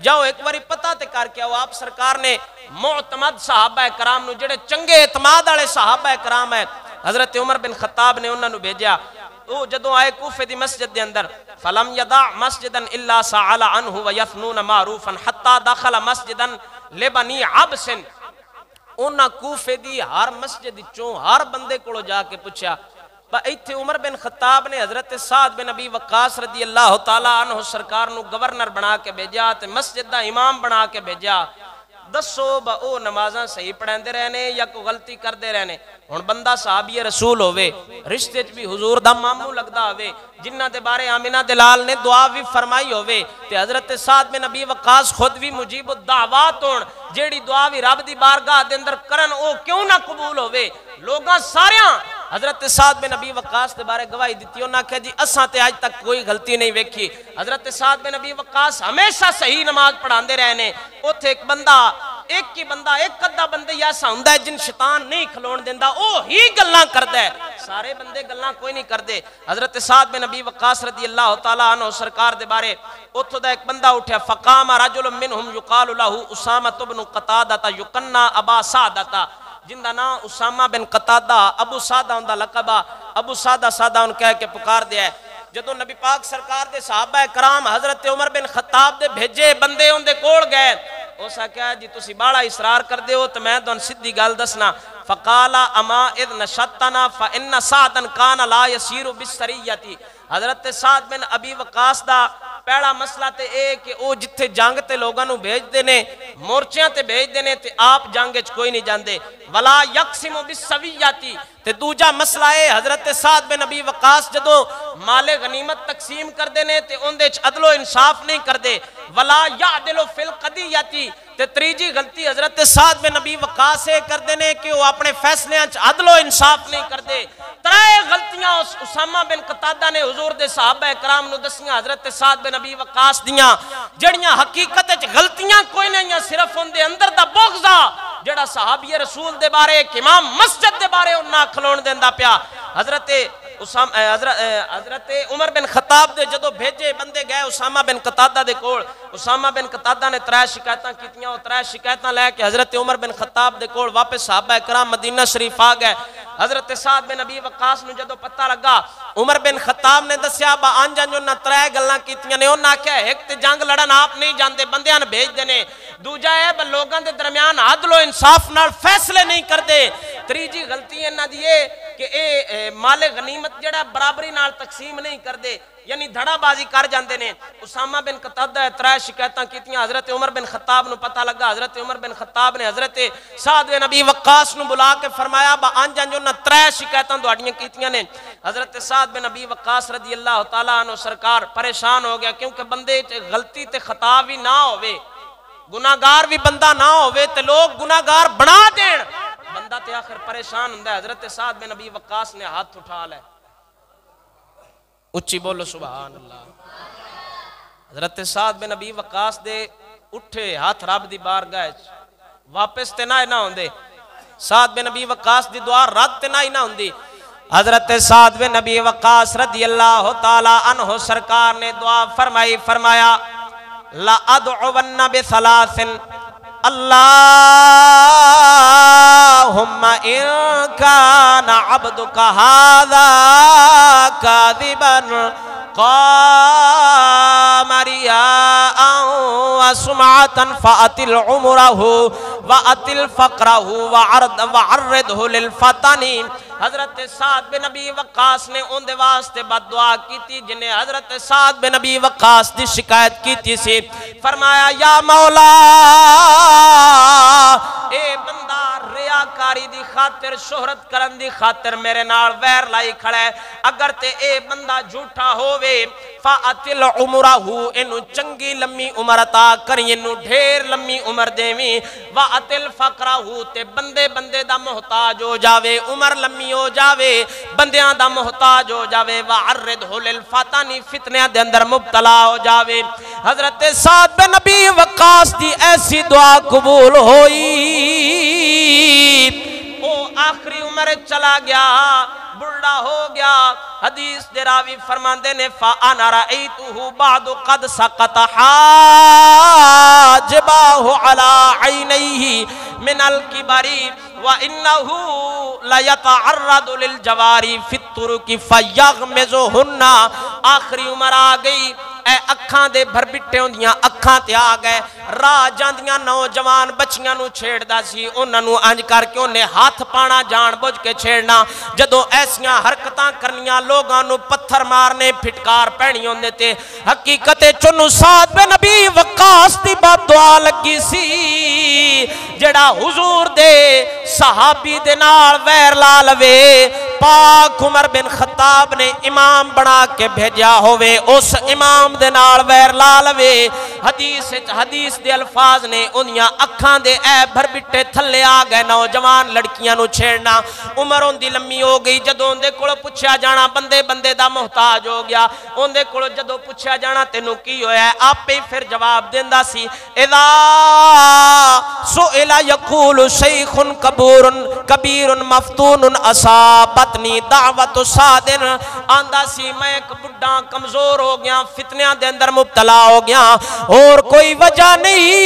Speaker 1: جاؤ ایک باری پتہ تے کر کے آؤ۔ آپ سرکار نے معتمد صحابہ کرام نو جڑے چنگے اعتماد والے صحابہ کرام ہیں حضرت عمر بن خطاب نے انہوں نے بھیجا، وہ جدوں آئے کوفے دی مسجد دے اندر فلم یدع مسجدا الا سأل عنه ويثنون معروفا حتى دخل مسجدا لبنی عبس، انہاں کوفے دی ہر مسجد چوں ہر بندے کولو جا کے پوچھا، ایتھے عمر بن خطاب نے حضرت سعد بن نبی وقاص رضی اللہ تعالیٰ عنہ سرکار نو گورنر بنا کے بھیجا تے مسجد دا امام بنا کے بھیجا، دسو با او نمازاں صحیح پڑھیں دے رہنے یا کوئی غلطی کر دے رہنے۔ ہن بندہ صحابی رسول ہوئے، رشتے چ بھی حضور دا مامو لگدا ہوئے، جنہ دے بارے آمینہ دلال نے دعا بھی فرمائی ہوئے تے حضرت سعد بن نبی وقاص خود بھی مجیب الدعوات ہون، جیڑی دعا بھی رب دی بارگاہ دے اندر کرن او کیوں نہ قبول ہوئے۔ لوگاں ساریاں حضرت سعد بن نبی وقاص دے بارے گواہی دیتی، انہاں کہا جی اساں تے آج تک کوئی غلطی نہیں ویکھی، حضرت سعد بن نبی وقاص ہمیشہ صحیح نماز پڑھاندے رہنے۔ اوتھے ایک بندہ ایک ہی بندہ ایک ادھا بندے ایسا ہوندا ہے جن شیطان نہیں کھلون دیندا او ہی گلاں کردا ہے سارے بندے گلاں کوئی نہیں کردے حضرت سعد بن ابی وقاص رضی اللہ تعالی عنہ سرکار دے بارے اوتھوں دا ایک بندہ اٹھیا فقام رجل منهم يقال له اسامہ بن قتادہ یقنا ابا سعدہ جن دا نام اسامہ بن قتادہ ابو سعدہ ہوندا لقب ابو سعدہ سعدہ ان کہہ کے پکار دیا ہے جدوں نبی پاک سرکار دے صحابہ کرام حضرت عمر بن خطاب دے بھیجے بندے ان دے کول گئے اس آکھیا جی تسی باڑا اصرار کر دے ہو تو میں تانوں سیدھی گل دسنا فقال اما اذ نشطنا فان سعدا كان لا يسير بالسريه حضرت سعد بن ابی وقاص دا پہلا مسئلہ تے اے کہ او جتھے جنگ تے لوگاں نو بھیج دے نے مورچیاں تے بھیج دے نے تے آپ جنگ وچ کوئی نہیں جاندے ولا یقسم بالسویاتی تے دوجا مسئلہ اے حضرت سعد بن ابی وقاص جدوں مال غنیمت تقسیم کر دے نے تے اون دے وچ عدل و انصاف نہیں کردے ولا یعدل فی القضیتی تے تریجی غلطی حضرت سعد بن ابی وقاص اے کردے نے کہ وہ اپنے فیصلے وچ عدل و انصاف نہیں کردے ترے غلطیاں اسامہ بن قتادہ نے حضور دے صحابہ کرام نو دسیاں حضرت سعد بن ابی وقاص دیاں جڑیاں حقیقت وچ غلطیاں کوئی نہیں صرف ان دے اندر دا بغض جڑا صحابی رسول دے بارے ایک امام مسجد دے بارے انہاں کھلون دیندا پیا حضرت عمر بن خطاب دے جدو بھیجے بندے گئے اسامہ بن قتادہ دے کول اسامہ بن قتادہ نے ترے شکایتاں کیتیاں اور ترے شکایتاں لے کے حضرت عمر بن خطاب دے کول واپس صحابہ کرام مدینہ شریف آ گئے حضرت سعد بن ابی وقاص نو جدو پتہ لگا عمر بن خطاب نے دسیا با انج انہاں ترے گلاں کیتیاں نے انہاں آکھیا ایک تے جنگ لڑن آپ نہیں جاندے بندیاں بھیج دینے دوجا ہے لوگاں دے درمیان عدل و انصاف نال فیصلے نہیں کردے تریجی غلطی انہاں دی اے کہ اے مال غنیمت جڑا برابری نال تقسیم نہیں کردے یعنی دھڑا بازی کر جاندے نے اسامہ بن قتادہ ترے شکایتاں کیتیاں حضرت عمر بن خطاب نو پتہ لگا حضرت عمر بن خطاب نے حضرت سعد بن ابی وقاص نو بلا کے فرمایا با انج انج انہاں ترے شکایتاں تہاڈیاں کیتیاں نے حضرت سعد بن ابی وقاص رضی اللہ تعالی عنہ سرکار پریشان ہو گیا کیونکہ بندے غلطی تے خطا بھی نہ ہوے گناہگار بھی بندہ نہ ہوے تے لوگ گناہگار بنا دین بندہ تے آخر پریشان ہوندا ہے حضرت سعد بن ابی وقاص نے ہاتھ اٹھا لے اچھی بولو سبحان اللہ حضرت سعد بن ابی وقاص دے اٹھے ہاتھ رب دی بارگاہ واپس تے نہ ہوندے سعد بن ابی وقاص دی دعا رد تے نہ ہوندی حضرت سعد بن ابی وقاص رضی اللہ تعالی عنہ سرکار نے دعا فرمائی فرمایا لا ادعون بثلاث اللہم ان کان عبدک هذا کاذبا قام ریاء وسمعة فأتل عمره وأتل فقره وعرضه للفتن حضرت سعد بن ابی وقاص نے ان دے واسطے بد دعا کی تھی جنہیں حضرت سعد بن ابی وقاص دی شکایت کی تھی سی فرمایا یا مولا اے بندہ ریاکاری دی خاطر شہرت کرن دی خاطر میرے نال ویر لائی کھڑا ہے اگر تے اے بندہ جھوٹا ہووے فَأَتِلْ عُمُرَهُ انو چنگی لمی عمر عطا کری انو ڈھیر لمی عمر دیویں وَأَتِلْ فَقْرَهُ تے بندے بندے دا محتاج ہو جاوے عمر لمی ہو جاوے بندیاں دا محتاج ہو جاوے وَعَرِّدْهُ لِلْفَتَنِ فتنیاں دے اندر مبتلا ہو جاوے حضرت سعد بن ابی وقاص دی ایسی دعا قبول ہوئی وہ آخری عمر چلا گیا بڑھا ہو گیا حدیث دے راوی فرماندے نے فَأَنَا رَأَيْتُهُ بَعْدُ قَدْ سَقَطَ حَاجِبَاهُ عَلَىٰ عَيْنَيْهِ مِنَ الْكِبَرِ وَإِنَّهُ لَيَتَعَرَّضُ لِلْجَوَارِ فِي الطُّرُقِ فَيَغْمِزُهُنَّ آخری عمر آ گئی اے اکھاں دے بھر بٹے ہوندیاں اکھاں تے آ گئے راہ جاندیاں نوجوان بچیاں نو چھیڑدا سی انہاں نو انج کر کے انہیں ہاتھ پانا جان بوجھ کے چھیڑنا جدوں ایسیاں حرکتاں کرنیاں لوگاں نو پتھر مارنے پھٹکار پہنی ہوندے تے حقیقت چنو سعد بن ابی وقاص دی بد دعا لگی سی جڑا حضور دے صحابی دے نال ویر لا لوے
Speaker 2: پاک عمر بن خطاب نے امام بنا کے بھیجا ہوئے اس امام دے نال ویر لا لوے حدیث دے الفاظ نے انیاں اکھاں دے اے بھر بٹے تھلے آ گئے نوجوان لڑکیاں نو چھیڑنا عمر ان دی لمبی ہو گئی جدوں ان دے کولوں پوچھیا جانا بندے بندے دا محتاج ہو گیا ان دے کولوں جدوں پوچھیا جانا تینوں کی ہویا ہے آپ ہی پھر جواب دیندا سی اذا سئل یقول شیخ کبیر مفتون اصابتنی دعوت صادن آندا سی میں ایک بڑھا کمزور ہو گیا فتنیاں دے اندر مبتلا ہو گیا اور کوئی وجہ نہیں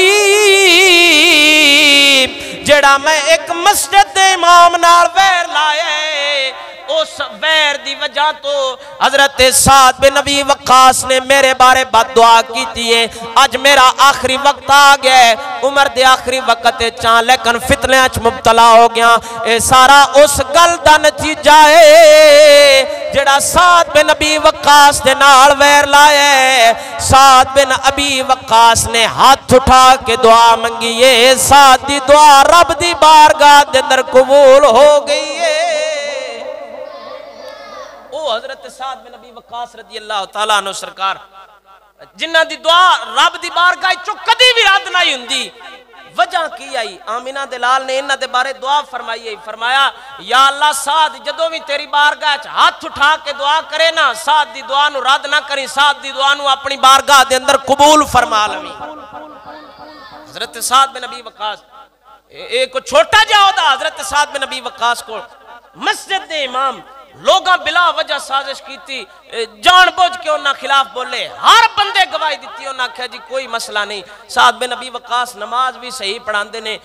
Speaker 2: جڑا میں ایک مسجد دے امام نال ویر لائے اس ویر دی وجہ تو حضرت سعد بن ابی وقاص نے میرے بارے بد دعا کی تھی آج میرا آخری وقت آ گیا ہے عمر دے آخری وقت چاں لیکن فتنے اچ مبتلا ہو گیا اے سارا اس گل دا نتیجہ ہے جڑا سعد بن ابی وقاص دے نال ویر لائے سعد بن ابی وقاص نے ہاتھ اٹھا کے دعا منگی ہے سعد دی دعا رب دی بارگاہ دے اندر قبول ہو گئی ہے حضرت سعد بن ابی وقاص رضی اللہ تعالیٰ عنہ سرکار جنہ دی دعا رب دی بارگاہ چو کدی بھی رد نہیں ہوندی وجہ کی آئی آمینہ دلال نے انہ دے بارے دعا فرمائی ہے فرمایا یا اللہ سعد جدوں بھی تیری بارگاہ ہاتھ اٹھا کے دعا کرے نا سعد دی دعا نو رد نہ کریں سعد دی دعا نو اپنی بارگاہ دے اندر قبول فرما لویں حضرت سعد بن ابی وقاص ایک چھوٹا جا ہوتا حضرت سعد بن ابی وقاص کو مسجد دے امام لوگاں بلا وجہ سازش کی تھی جان بوجھ کے انہاں خلاف بولے ہر بندے گواہی دیتی انہاں کہا جی کوئی مسئلہ نہیں سعد بن ابی وقاص نماز بھی صحیح پڑھان دینے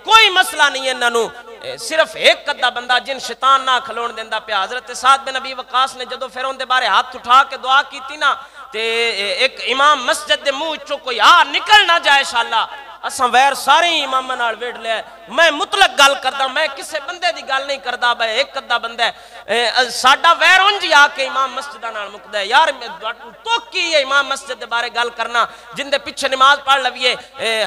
Speaker 2: کوئی مسئلہ نہیں ہے انہوں صرف ایک قدہ بندہ جن شیطان نہ کھلون دیندہ پیا حضرت سعد بن ابی وقاص نے جدو پھر ان دے بارے ہاتھ اٹھا کے دعا کی تھی نا تے ایک امام مسجد دے منہ چو کوئی نکل نہ جائے انشاءاللہ اساں ویر سارے امام نال ویڑ لے میں مطلق گل کردا میں کسے بندے دی گل نہیں کردا بھائی ایک قدہ بندہ ہے ساڈا ویر انجی آ کے امام مسجدہ نال مکدا ہے یار تو کی ہے امام مسجد دے بارے گل کرنا جن دے پیچھے نماز پڑھ لویے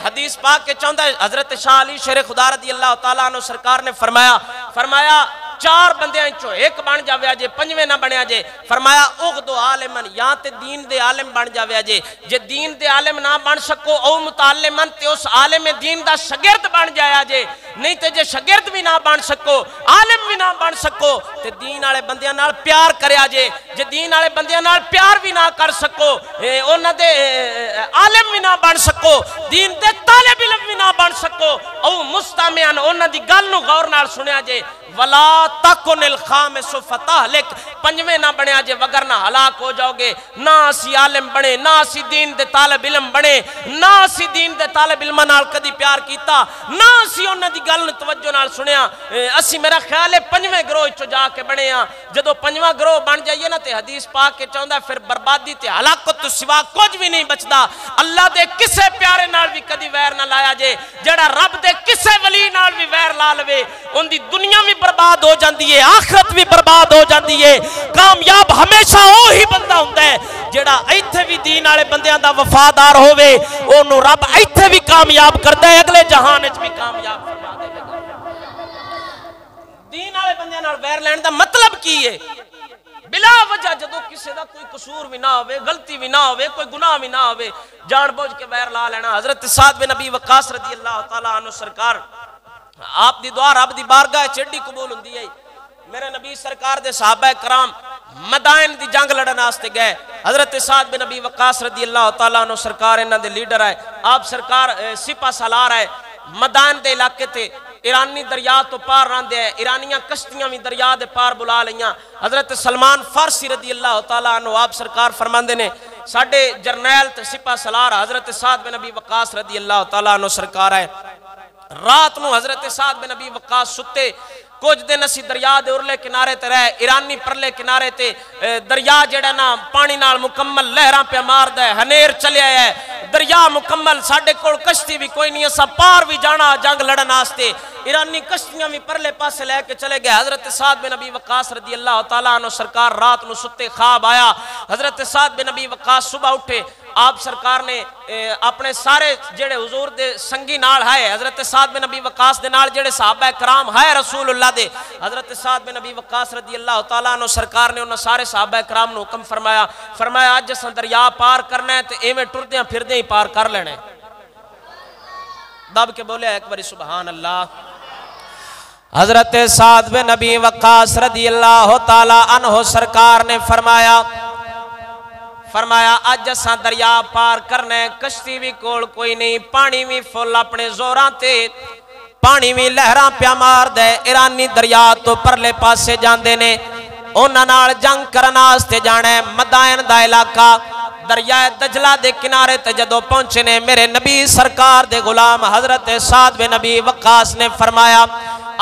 Speaker 2: حدیث پاک کے چاہندا ہے حضرت شاہ علی شیر خدا رضی اللہ تعالیٰ عنہ سرکار نے فرمایا چار بندیاں چو ایک بن جاویا جے پنجویں نہ بنیا جے فرمایا اغدو عالمن یا تے دین دے عالم بن جاویا جے دین دے عالم نہ بن سکو او متعلمن تے اس عالم دین دا شگرد بن جایا جے نہیں تے جے شگرد بھی نہ بن سکو عالم بھی نہ بن سکو تے دین والے بندیاں نال پیار کریا جے دین والے بندیاں نال پیار بھی نہ کر سکو انہاں دے عالم بھی نہ بن سکو دین دے طالب علم بھی نہ بن سکو او مستمعن انہاں دی گل نو غور نال سنیا جے ولا تکن الخامس فتہلک پنجویں نہ بنیا جے وگرنہ ہلاک ہو جاؤ گے نہ اسی عالم بنے نہ اسی دین دے طالب علم بنے نہ اسی دین دے طالب علم نال کدی پیار کیتا نہ اسی انہاں دی گل توجہ نال سنیا اسی میرا خیال ہے پنجویں گروہ چو جا کے بنے ہاں جدو پنجواں گروہ بن جائیے نا تے حدیث پاک کے چاہندا پھر بربادی تے ہلاکت تو سوا کچھ بھی نہیں بچدا اللہ دے کسے پیارے نال بھی کدی ویر نہ لایا جے جڑا رب دے کسے ولی نال بھی ویر لا لوے ان دی دنیا بھی برباد ہو جاندی ہے آخرت بھی برباد ہو جاندی ہے کامیاب ہمیشہ وہی بندہ ہوندا ہے جڑا ایتھے بھی دین والے بندیاں دا وفادار ہووے اونوں رب ایتھے بھی کامیاب کردا ہے اگلے جہان وچ بھی کامیاب فرما دے گا دین والے بندیاں نال ویر لین دا مطلب کی ہے بلا وجہ جدو کسی دا کوئی قصور بھی نہ ہوئے غلطی بھی نہ ہوئے کوئی گناہ بھی نہ ہوئے جان بوجھ کے ویر لا لینا حضرت سعد بن ابی وقاص رضی اللہ تعالیٰ عنہ سرکار آپ دی دعا رب دی بارگاہ چڑی قبول ہوندی ہے میرے نبی سرکار دے صحابہ کرام مدائن دی جنگ لڑن واسطے گئے حضرت سعد بن ابی وقاص رضی اللہ تعالیٰ عنہ سرکار انہاں دے لیڈر ہے آپ سرکار سپاہ سالار ہے مدائن دے علاقے تے ایرانی دریا تو پار راندے ہیں ایرانیاں کشتیاں بھی دریا دے پار بلا لیاں حضرت سلمان فارسی رضی اللہ تعالیٰ عنہ آپ سرکار فرماندے نے ساڑھے جرنیل تے سپاہ سالار حضرت سعد بن ابی وقاص رضی اللہ تعالیٰ عنہ سرکار ہے رات نو حضرت سعد بن ابی وقاص ستے کچھ دن اسی دریا دے ارلے کنارے تے رہے ایرانی پرلے کنارے تے دریا جڑا نا پانی نال مکمل لہراں پہ مار دے ہنیر چلے آیا ہے دریا مکمل ساڑھے کوڑ کشتی بھی کوئی نہیں اسا پار بھی جانا جنگ لڑن آستے ایرانی کشتیاں بھی پرلے پاسے لے کے چلے گئے حضرت سعد بن ابی وقاص رضی اللہ تعالیٰ عنہ سرکار رات نو ستے خواب آیا حضرت سعد بن ابی وقاص صبح اٹھے آپ سرکار نے اپنے سارے جڑے حضور دے سنگی نال ہے حضرت سعد بن ابی وقاص دے نال جڑے صحابہ کرام ہے رسول اللہ دے حضرت سعد بن ابی وقاص رضی اللہ تعالیٰ عنہ سرکار نے انہاں سارے صحابہ کرام نو حکم فرمایا اج اساں دریا پار کرنا ہے تے ایویں ٹردیاں پھردیاں ہی پار کر لینا ہے. دب کے بولے ایک باری سبحان اللہ. حضرت سعد بن ابی وقاص رضی اللہ تعالی عنہ سرکار نے فرمایا اج اساں دریا پار کرنا ہے. کشتی بھی کول کوئی نہیں, پانی بھی فل اپنے زوراں تے, پانی بھی لہراں پیا مار دے. ایرانی دریا تو پرلے پاسے جاندے نے, انہاں نال جنگ کرن واسطے جانا ہے. مدائن دا علاقہ دریائے دجلہ دے کنارے تے جدوں پہنچے نے میرے نبی سرکار دے غلام حضرت سعد بن ابی وقاص نے فرمایا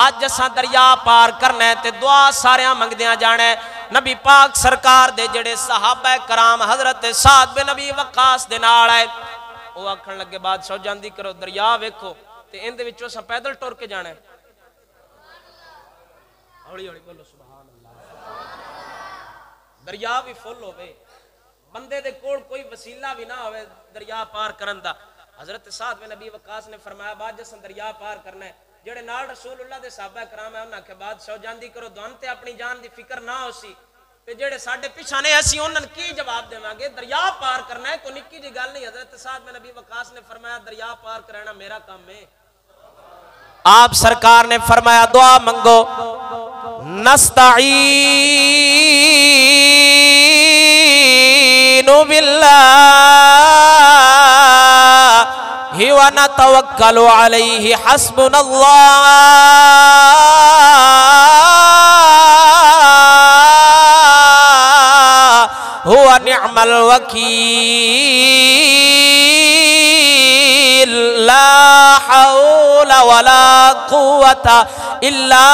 Speaker 2: اج اساں دریا پار کرنا ہے تے دعا ساریاں منگدیاں جانا ہے. نبی پاک سرکار دے جڑے صحابہ کرام حضرت سعد بن ابی وقاص دے نال آئے, وہ آکھن لگے بادشاہ جاندی کرو دریا ویکھو تے ان دے وچوں اساں پیدل ٹر کے جانا ہے. ہولی ہولی بولو سبحان اللہ. دریا بھی فل ہوے, بندے دے کول کوئی وسیلہ بھی نہ ہوئے دریا پار کرن دا. حضرت سعد بن ابی وقاص نے فرمایا باج اساں دریا پار کرنا ہے. جڑے نال رسول اللہ دے صحابہ کرام ہیں انہاں کہ بادشاہ جاندی کرو دون تے اپنی جان دی فکر نہ ہو سی تے جڑے ساڈے پیچھے نے اسی انہاں کی جواب دیواں گے؟ دریا پار کرنا ہے کوئی نکی جی گل نہیں. حضرت سعد بن ابی وقاص نے فرمایا دریا پار کرانا میرا کام ہے. آپ سرکار نے فرمایا دعا منگو, نستعین باللہ ونتوکل علیہ حسبنا اللہ ونعم الوکیل لا حول ولا قوة الا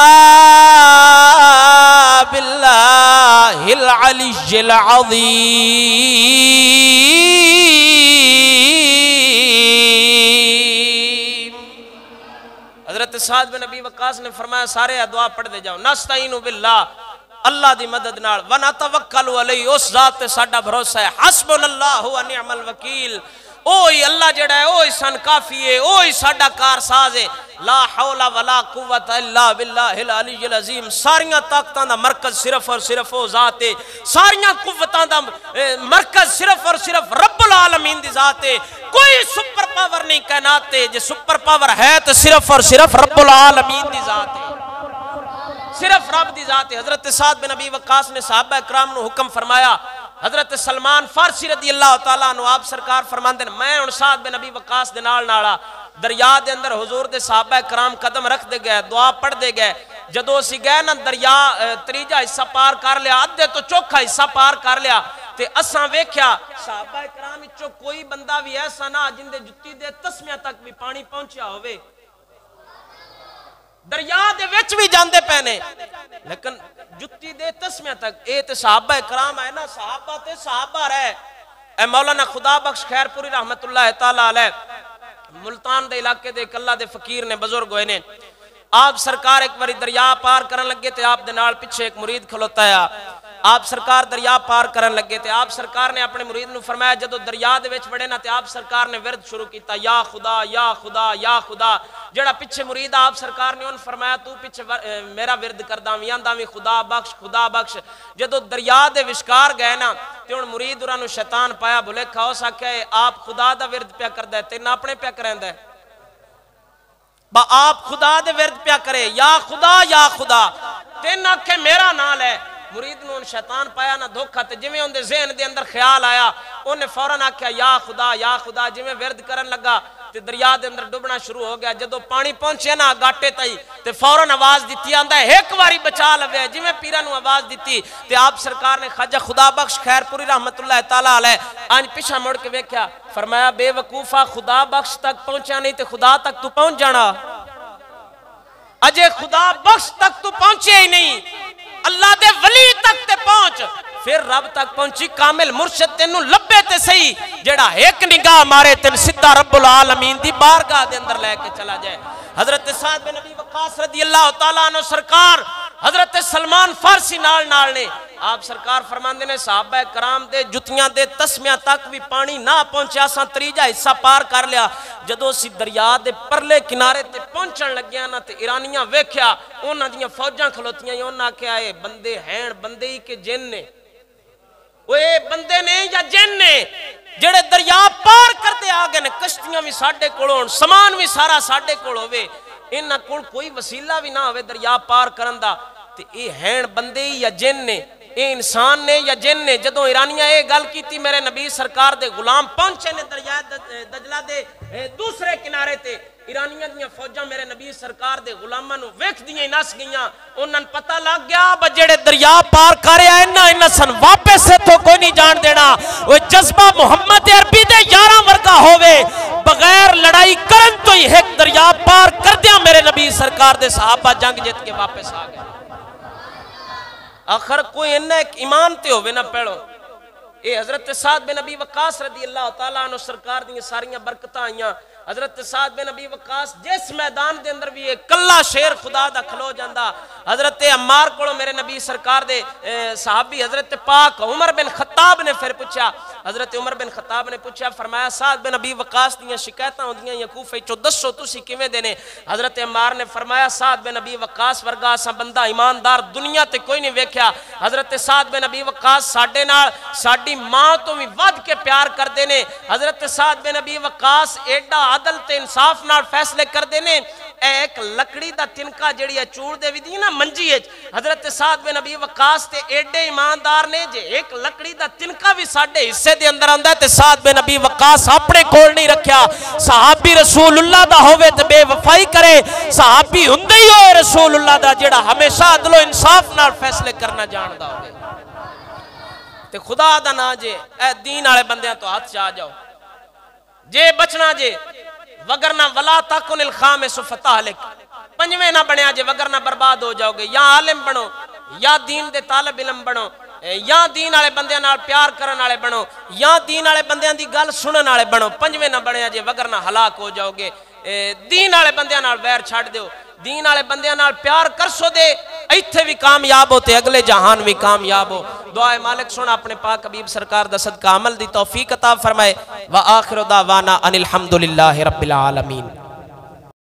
Speaker 2: باللہ العلی العظیم. حضرت سعد بن ابی وقاص نے فرمایا سارے دعا پڑھ دے جاؤ. نستعین باللہ, اللہ دی مدد نال, ونتوکل علیہ, اس ذات تے ساڈا بھروسہ ہے, حسبنا اللہ ونعم الوکیل, اوہی اللہ جڑا ہے اوہی سن کافی ہے, اوہی ساڈا کار ساز ہے. لا حول ولا قوت الا باللہ العلی العظیم. ساریاں طاقتاں دا مرکز صرف اور صرف وہ ذات ہے, ساریاں قوتاں دا مرکز صرف اور صرف رب العالمین دی ذات ہے. کوئی سپر پاور نہیں کائنات تے, جے سپر پاور ہے تو صرف اور صرف رب العالمین دی ذات ہے, صرف رب دی ذات ہے. حضرت سعد بن ابی وقاص نے صحابہ اکرام نو حکم فرمایا. حضرت سلمان فارسی رضی اللہ تعالیٰ عنہ آپ سرکار فرماندے نے میں ان سعد بن ابی وقاص دے نال نالا دریا دے اندر حضور دے صحابہ کرام قدم رکھ دے گئے, دعا پڑھ دے گئے. جدو اسی گئے نا دریا تریجا حصہ پار کر لیا, ادھے تو چوکھا حصہ پار کر لیا, تے اساں ویکھیا صحابہ کرام وچوں کوئی بندہ بھی ایسا نہ جن دے جُتی دے تسمیاں تک بھی پانی پہنچیا ہوئے. دریا دے وچ بھی جاندے پینے لیکن جُتی دے تسمیاں تک. اے تے صحابہ کرام ہے نا, صحابہ تے صحابہ رہے. اے مولانا خدا بخش خیر پوری رحمت اللہ تعالیٰ علیہ ملتان دے علاقے دے ایک اللہ دے فقیر نے, بزرگ ہوئے نے. آپ سرکار ایک باری دریا پار کرن لگے تے آپ دے نال پیچھے ایک مرید کھلوتا ہے. آپ سرکار دریا پار کرن لگے تے آپ سرکار نے اپنے مرید نو فرمایا جدو دریا دے وچ وڑے نا تے آپ سرکار نے ورد شروع کیتا, یا خدا یا خدا یا خدا. جڑا پیچھے مرید آپ سرکار نے ان فرمایا تو پیچھے میرا ورد کرداں وی, آندا وی خدا بخش خدا بخش. جدو دریا دے وشکار گئے نا تے ہن مرید اوروں نو شیطان پایا بھلیکھا ہو سکیا ہے آپ خدا دا ورد پیا کردا ہے تے نہ اپنے پیا کریندا ہے. با آپ خدا دے ورد پیا کرے یا خدا تین آکھے میرا نال ہے. مرید نو شیطان پایا نہ دھوکھا تے جویں اون دے ذہن دے اندر خیال آیا اونے فوراً آکھیا یا خدا جویں ورد کرن لگا تے دریا دے اندر ڈوبنا شروع ہو گیا. جدو پانی پہنچے نا گاٹے تائی تے فوراً آواز دیتی, آندا ہے ایک واری بچا لوے. جویں پیراں نو آواز دیتی تے آپ سرکار نے خواجہ خدا بخش خیر پوری رحمت اللہ تعالیٰ علیہ آج پیچھا مڑ کے ویکھیا, فرمایا بے وقوفا خدا بخش تک پہنچا نہیں تے خدا تک تو پہنچ جانا. اجے خدا بخش تک تو پہنچے ہی نہیں, اللہ دے ولی تک تے پہنچ, پھر رب تک پہنچی. کامل مرشد تینوں لبے تے صحیح, جڑا ایک نگاہ مارے تین سدھا رب العالمین دی بارگاہ دے اندر لے کے چلا جائے. حضرت سعد بن ابی وقاص رضی اللہ تعالیٰ عنہ سرکار حضرت سلمان فارسی نال نے آپ سرکار فرماندے نے صحابہ کرام دے جتیاں دے تسمیاں تک بھی پانی نہ پہنچیا ساں تریجا حصہ پار کر لیا جدو سی دریا دے پرلے کنارے تے پہنچن لگیا نا تے ایرانیاں ویکھیا انہاں دیاں فوجاں کھلوتیاں انہاں کہا اے بندے ہیں بندے ہی کہ جن نے اے بندے نے یا جن نے جڑے دریا پار کرتے آگے نے کشتیاں بھی ساڑھے کولوں سامان بھی سارا ساڑھے کول ہوئے انہاں کول کوئی وسیلہ بھی نہ ہوئے دریا پار کرن دا تے اے ہیں بندے ہی یا جن نے اے انسان نے یا جن نے جدوں ایرانیاں اے گل کیتی میرے نبی سرکار دے غلام پہنچے نے دریا دجلہ دے دوسرے کنارے تے ایرانیاں دیاں فوجاں میرے نبی سرکار دے غلاماں نو ویکھ دیاں نس گئیاں انہاں پتہ لگ گیا بجڑے دریا پار کرے انہاں سن واپس سے تو کوئی نہیں جان دینا وہ جذبہ محمد عربی دے 11 ورگا ہووے بغیر لڑائی کرن تو ہی ایک دریا پار کر دیا میرے نبی سرکار دے صحابہ جنگ جیت کے واپس آ گئے آخر کوئی انہیں ایک ایمان تے ہوئے نہ پیڑو اے حضرت سعد بن ابی وقاص رضی اللہ تعالیٰ عنہ سرکار دیاں ساریاں برکتاں آئیاں حضرت سعد بن ابی وقاص جس میدان دے اندر بھی ایک کلا شیر خدا دا کھلو جاندہ حضرت عمار کولو میرے نبی سرکار دے صحابی حضرت پاک عمر بن خطاب نے پھر پوچھا حضرت عمر بن خطاب نے پوچھا فرمایا سعد بن ابی وقاص دیاں شکایتاں ہوندیاں یا کوفے چو دسو تسی کیویں دینے حضرت عمار نے فرمایا سعد بن ابی وقاص ورگا اساں بندہ ایماندار دنیا تے کوئی نہیں ویکھیا حضرت سعد بن ابی وقاص ساڈے نال ساڈی ماں تو بھی ود کے پیار کردے نے حضرت سعد بن ابی وقاص ایڈا عدل تے انصاف نال فیصلے کردے نے ایک لکڑی دا تنکا جڑی ہے چوڑ دے بھی دی نا منجی ہے حضرت سعد بن ابی وقاص تے ایڈے ایماندار نے جے ایک لکڑی دا تنکا بھی ساڈے حصے دے اندر آندا ہے تے سعد بن ابی وقاص اپنے کول نہیں رکھیا صحابی رسول اللہ دا ہوے تے بے وفائی کرے صحابی ہوندے ہی ہوئے رسول اللہ دا جڑا ہمیشہ عدل و انصاف نال فیصلے کرنا جاندا ہوے تے خدا دا نا جے اے دین والے بندیاں تو ہاتھ چا جاؤ جے بچنا جے وگرنہ ولا تکن الخامس فتہلک پنجویں نہ بنیا جے وگرنہ برباد ہو جاؤ گے یا عالم بنو یا دین دے طالب علم بنو یا دین والے بندیاں نال پیار کرن والے بنو یا دین والے بندیاں دی گل سنن والے بنو پنجویں نہ بنیا جے وگرنہ ہلاک ہو جاؤ گے دین والے بندیاں نال ویر چھڈ دیو دین والے بندیاں نال پیار کر سو دے ایتھے بھی کامیاب ہوتے اگلے جہان بھی کامیاب ہو دعائے مالک سن اپنے پاک حبیب سرکار دا صدقہ عمل دی توفیق عطا فرمائے وآخر دعوانا ان الحمدللہ رب العالمین